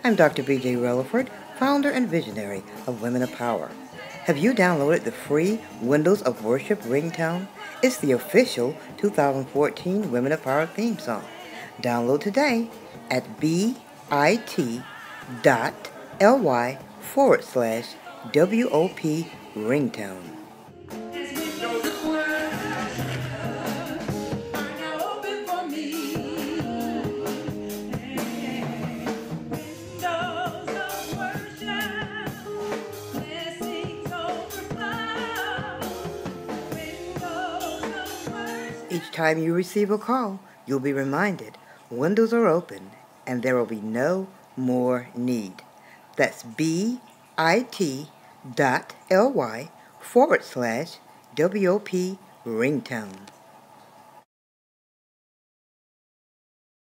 I'm Dr. B.J. Relaford, founder and visionary of Women of Power. Have you downloaded the free Windows of Worship Ringtone? It's the official 2014 Women of Power theme song. Download today at bit.ly/WOP Ringtone. Each time you receive a call, you'll be reminded windows are open and there will be no more need. That's bit.ly/WOP Ringtone.